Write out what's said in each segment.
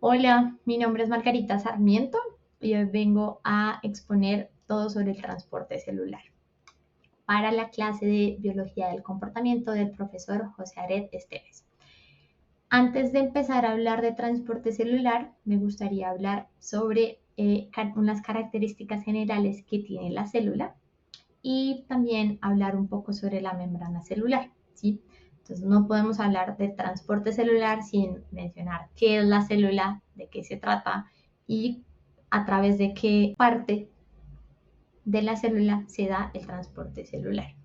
Hola, mi nombre es Margarita Sarmiento y hoy vengo a exponer todo sobre el transporte celular para la clase de Biología del Comportamiento del profesor José Aret Esteves. Antes de empezar a hablar de transporte celular, me gustaría hablar sobre unas características generales que tiene la célula y también hablar un poco sobre la membrana celular, ¿sí? Entonces no podemos hablar de transporte celular sin mencionar qué es la célula, de qué se trata y a través de qué parte de la célula se da el transporte celular.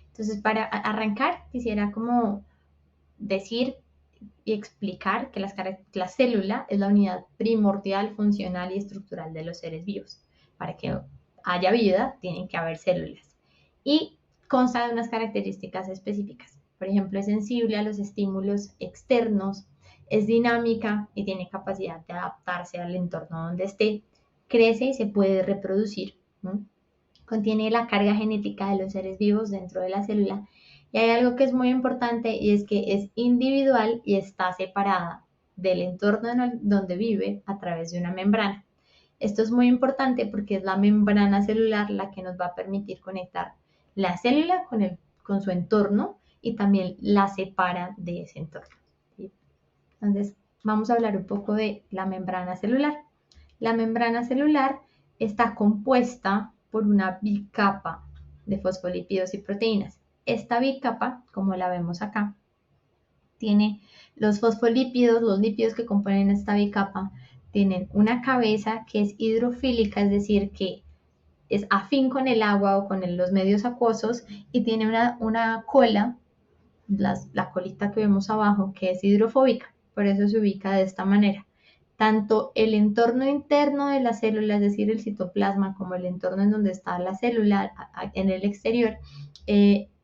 Entonces, para arrancar, quisiera como decir y explicar que la célula es la unidad primordial, funcional y estructural de los seres vivos. Para que haya vida, tienen que haber células. Y consta de unas características específicas. Por ejemplo, es sensible a los estímulos externos, es dinámica y tiene capacidad de adaptarse al entorno donde esté, crece y se puede reproducir. ¿No? Contiene la carga genética de los seres vivos dentro de la célula. Y hay algo que es muy importante y es que es individual y está separada del entorno donde vive a través de una membrana. Esto es muy importante porque es la membrana celular la que nos va a permitir conectar la célula con su entorno y también la separa de ese entorno. ¿Sí? Entonces, vamos a hablar un poco de la membrana celular. La membrana celular está compuesta por una bicapa de fosfolípidos y proteínas. Esta bicapa, como la vemos acá, tiene los fosfolípidos, los lípidos que componen esta bicapa, tienen una cabeza que es hidrofílica, es decir, que es afín con el agua o con los medios acuosos, y tiene una cola, la colita que vemos abajo, que es hidrofóbica, por eso se ubica de esta manera. Tanto el entorno interno de la célula, es decir, el citoplasma, como el entorno en donde está la célula en el exterior,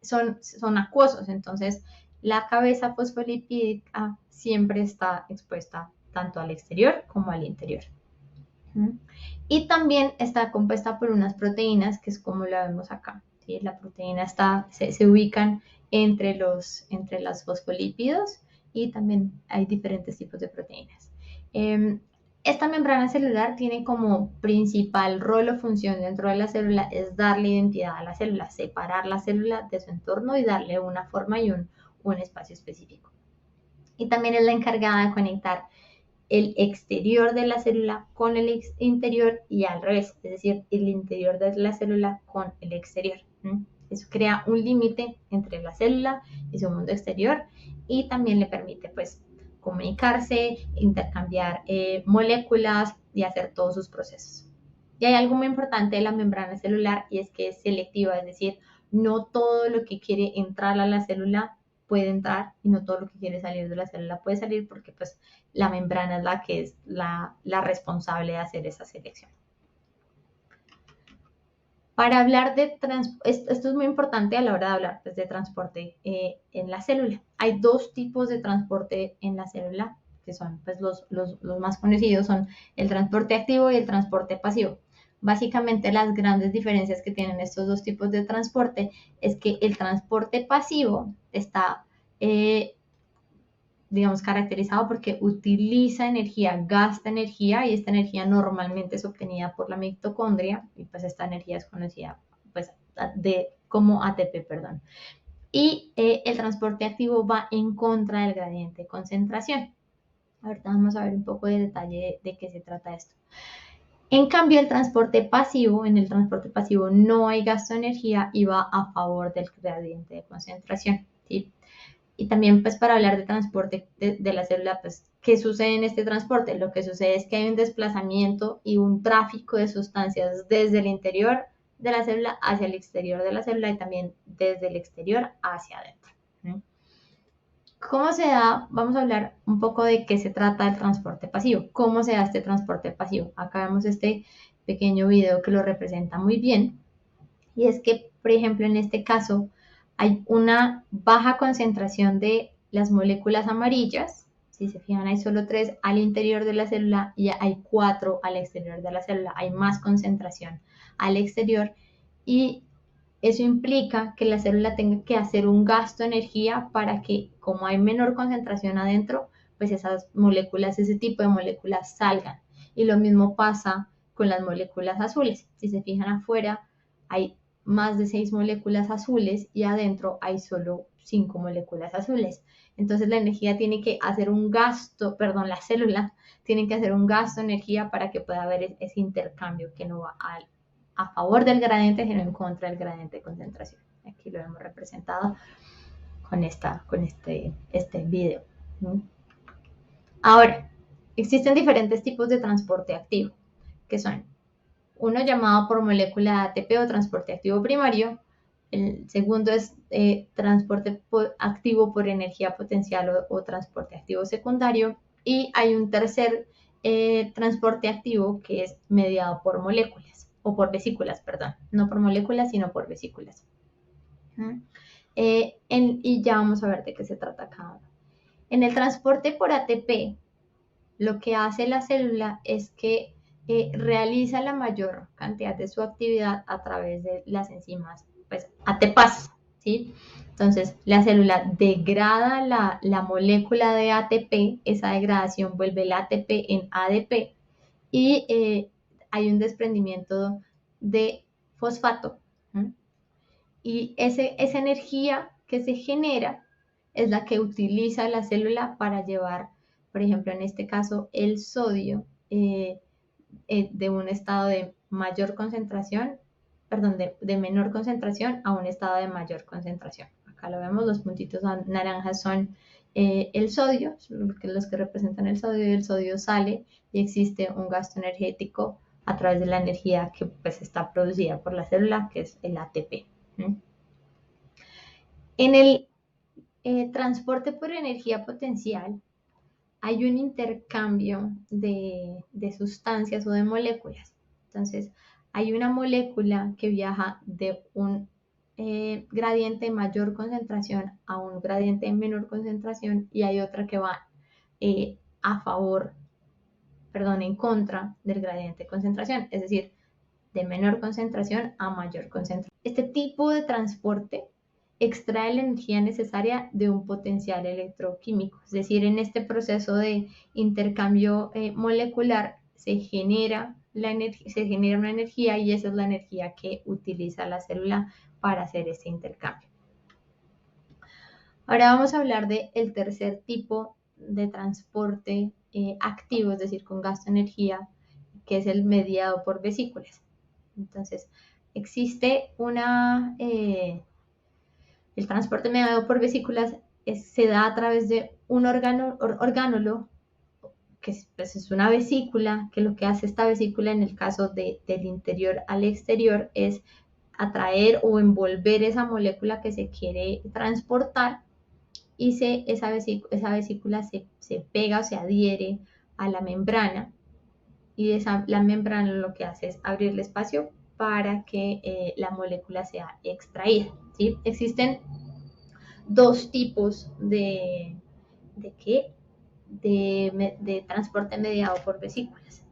son acuosos. Entonces, la cabeza fosfolipídica siempre está expuesta tanto al exterior como al interior. Y también está compuesta por unas proteínas, que es como la vemos acá. ¿Sí? La proteína se ubican entre los fosfolípidos y también hay diferentes tipos de proteínas. Esta membrana celular tiene como principal rol o función dentro de la célula es darle identidad a la célula, separar la célula de su entorno y darle una forma y un espacio específico. Y también es la encargada de conectar el exterior de la célula con el interior y al revés, es decir, el interior de la célula con el exterior. Eso crea un límite entre la célula y su mundo exterior y también le permite pues comunicarse, intercambiar moléculas y hacer todos sus procesos. Y hay algo muy importante de la membrana celular y es que es selectiva, es decir, no todo lo que quiere entrar a la célula puede entrar y no todo lo que quiere salir de la célula puede salir porque pues la membrana es la que es la responsable de hacer esa selección. Para hablar de esto es muy importante a la hora de hablar pues, de transporte en la célula. Hay dos tipos de transporte en la célula, que son pues, los más conocidos, son el transporte activo y el transporte pasivo. Básicamente las grandes diferencias que tienen estos dos tipos de transporte es que el transporte pasivo está digamos, caracterizado porque utiliza energía, gasta energía y esta energía normalmente es obtenida por la mitocondria y pues esta energía es conocida pues como ATP, perdón. Y el transporte activo va en contra del gradiente de concentración. Ahorita vamos a ver un poco de detalle de qué se trata esto. En cambio, en el transporte pasivo no hay gasto de energía y va a favor del gradiente de concentración. ¿Sí? Y también pues para hablar de transporte de la célula, pues ¿qué sucede en este transporte? Lo que sucede es que hay un desplazamiento y un tráfico de sustancias desde el interior de la célula hacia el exterior de la célula y también desde el exterior hacia adentro. ¿Cómo se da? Vamos a hablar un poco de qué se trata el transporte pasivo. ¿Cómo se da este transporte pasivo? Acá vemos este pequeño video que lo representa muy bien. Y es que, por ejemplo, en este caso, hay una baja concentración de las moléculas amarillas. Si se fijan, hay solo 3 al interior de la célula y hay 4 al exterior de la célula. Hay más concentración al exterior y eso implica que la célula tenga que hacer un gasto de energía para que, como hay menor concentración adentro, pues esas moléculas, ese tipo de moléculas salgan. Y lo mismo pasa con las moléculas azules. Si se fijan afuera, hay más de 6 moléculas azules y adentro hay solo 5 moléculas azules. Entonces la energía tiene que hacer un gasto, perdón, la célula tiene que hacer un gasto de energía para que pueda haber ese intercambio que no va a favor del gradiente, sino en contra del gradiente de concentración. Aquí lo hemos representado con este video. Ahora, existen diferentes tipos de transporte activo, que son uno llamado por molécula ATP o transporte activo primario, el segundo es transporte activo por energía potencial o transporte activo secundario, y hay un tercer transporte activo que es mediado por moléculas, o por vesículas, perdón, no por moléculas, sino por vesículas. Y ya vamos a ver de qué se trata cada uno. En el transporte por ATP, lo que hace la célula es que realiza la mayor cantidad de su actividad a través de las enzimas, pues ATPase, ¿sí? Entonces, la célula degrada la molécula de ATP, esa degradación vuelve el ATP en ADP y hay un desprendimiento de fosfato. Y esa energía que se genera es la que utiliza la célula para llevar, por ejemplo, en este caso, el sodio de un estado de mayor concentración, perdón, de menor concentración a un estado de mayor concentración. Acá lo vemos, los puntitos naranjas son el sodio, los que representan el sodio sale y existe un gasto energético a través de la energía que pues está producida por la célula, que es el ATP. En el transporte por energía potencial hay un intercambio de sustancias o de moléculas. Entonces, hay una molécula que viaja de un gradiente de mayor concentración a un gradiente de menor concentración y hay otra que va en contra del gradiente de concentración, es decir, de menor concentración a mayor concentración. Este tipo de transporte extrae la energía necesaria de un potencial electroquímico, es decir, en este proceso de intercambio molecular se genera una energía y esa es la energía que utiliza la célula para hacer este intercambio. Ahora vamos a hablar del tercer tipo de transporte activo, es decir, con gasto de energía, que es el mediado por vesículas. Entonces, existe el transporte mediado por vesículas se da a través de un orgánulo, que pues, es una vesícula, que lo que hace esta vesícula en el caso del interior al exterior es atraer o envolver esa molécula que se quiere transportar y esa vesícula se pega o se adhiere a la membrana y la membrana lo que hace es abrir el espacio para que la molécula sea extraída, ¿sí? Existen dos tipos de transporte mediado por vesículas,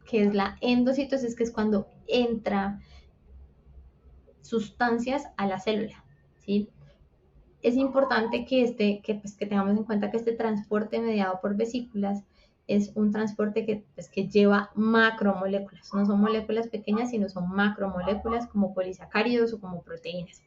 que es la endocitosis, que es cuando entra sustancias a la célula, ¿sí? Es importante que tengamos en cuenta que este transporte mediado por vesículas es un transporte que lleva macromoléculas, no son moléculas pequeñas, sino son macromoléculas como polisacáridos o como proteínas.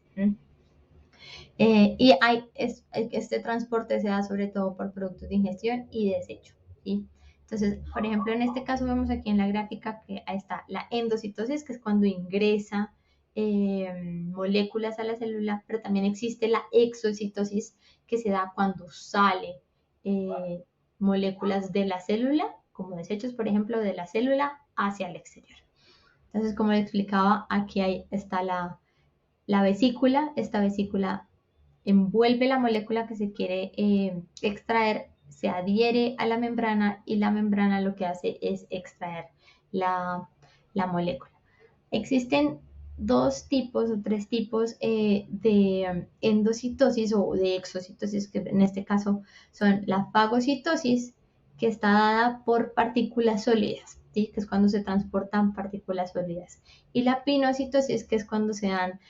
Y este transporte se da sobre todo por productos de ingestión y desecho, ¿sí? Entonces, por ejemplo, en este caso vemos aquí en la gráfica que ahí está la endocitosis, que es cuando ingresa moléculas a la célula, pero también existe la exocitosis, que se da cuando sale moléculas de la célula, como desechos, por ejemplo, de la célula hacia el exterior. Entonces, como les explicaba, aquí está la vesícula. Esta vesícula envuelve la molécula que se quiere extraer, se adhiere a la membrana y la membrana lo que hace es extraer la molécula. Existen tres tipos de endocitosis o de exocitosis, que en este caso son la fagocitosis, que está dada por partículas sólidas, ¿sí? Que es cuando se transportan partículas sólidas, y la pinocitosis, que es cuando se dan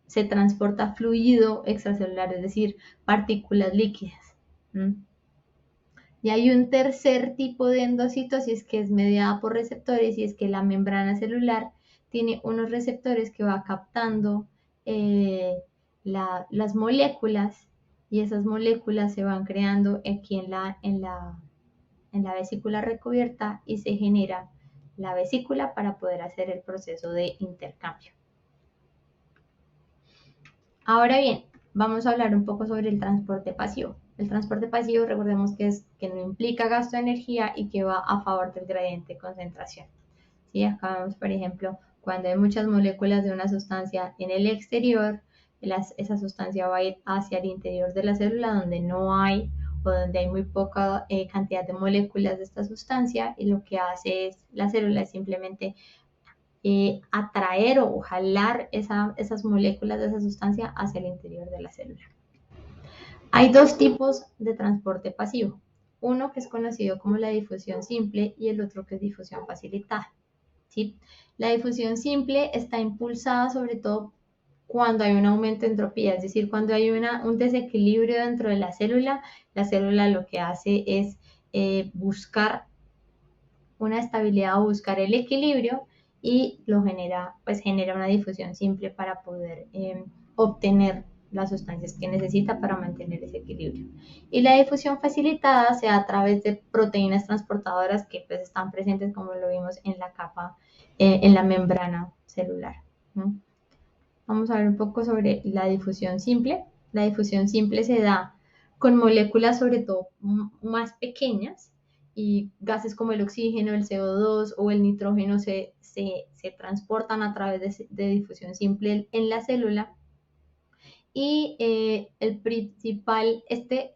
se transporta fluido extracelular, es decir, partículas líquidas. Y hay un tercer tipo de endocitosis que es mediada por receptores, y es que la membrana celular tiene unos receptores que va captando las moléculas, y esas moléculas se van creando aquí en la vesícula recubierta, y se genera la vesícula para poder hacer el proceso de intercambio. Ahora bien, vamos a hablar un poco sobre el transporte pasivo. El transporte pasivo, recordemos que no implica gasto de energía y que va a favor del gradiente de concentración. ¿Sí? Acá vemos, por ejemplo, cuando hay muchas moléculas de una sustancia en el exterior, esa sustancia va a ir hacia el interior de la célula donde no hay, o donde hay muy poca cantidad de moléculas de esta sustancia, y lo que hace es la célula es simplemente atraer o jalar esas moléculas de esa sustancia hacia el interior de la célula. Hay dos tipos de transporte pasivo, uno que es conocido como la difusión simple y el otro que es difusión facilitada. ¿Sí? La difusión simple está impulsada sobre todo cuando hay un aumento de entropía, es decir, cuando hay un desequilibrio dentro de la célula lo que hace es buscar una estabilidad o buscar el equilibrio, y genera una difusión simple para poder obtener las sustancias que necesita para mantener ese equilibrio. Y la difusión facilitada se da a través de proteínas transportadoras que pues están presentes, como lo vimos en la capa, en la membrana celular. Vamos a ver un poco sobre la difusión simple. La difusión simple se da con moléculas sobre todo más pequeñas, y gases como el oxígeno, el CO2 o el nitrógeno se transportan a través de difusión simple en la célula. Y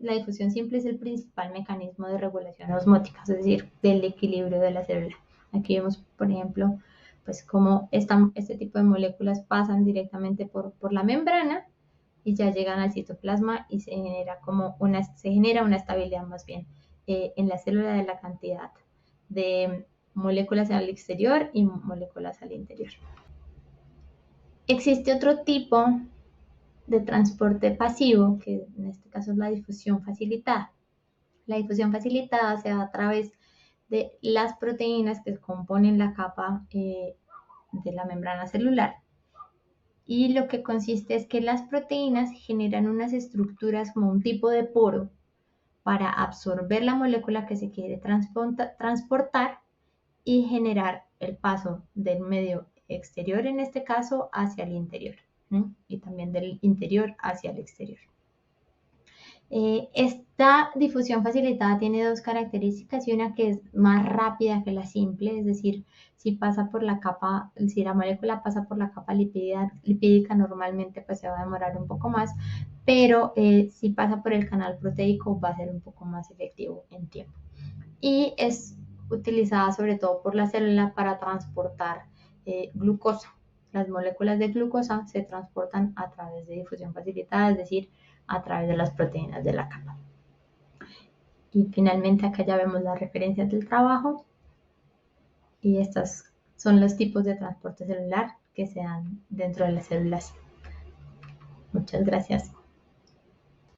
la difusión simple es el principal mecanismo de regulación osmótica, es decir, del equilibrio de la célula. Aquí vemos, por ejemplo, pues cómo este tipo de moléculas pasan directamente por la membrana y ya llegan al citoplasma, y se genera una estabilidad más bien en la célula de la cantidad de moléculas al exterior y moléculas al interior. Existe otro tipo de transporte pasivo, que en este caso es la difusión facilitada. La difusión facilitada se da a través de las proteínas que componen la capa de la membrana celular, y lo que consiste es que las proteínas generan unas estructuras como un tipo de poro para absorber la molécula que se quiere transportar y generar el paso del medio exterior, en este caso, hacia el interior, ¿no? Y también del interior hacia el exterior. Esta difusión facilitada tiene dos características, y una que es más rápida que la simple, es decir, si la molécula pasa por la capa lipídica normalmente pues se va a demorar un poco más, pero si pasa por el canal proteico va a ser un poco más efectivo en tiempo. Y es utilizada sobre todo por la célula para transportar glucosa. Las moléculas de glucosa se transportan a través de difusión facilitada, es decir, a través de las proteínas de la capa. Y finalmente acá ya vemos las referencias del trabajo, y estos son los tipos de transporte celular que se dan dentro de las células. Muchas gracias.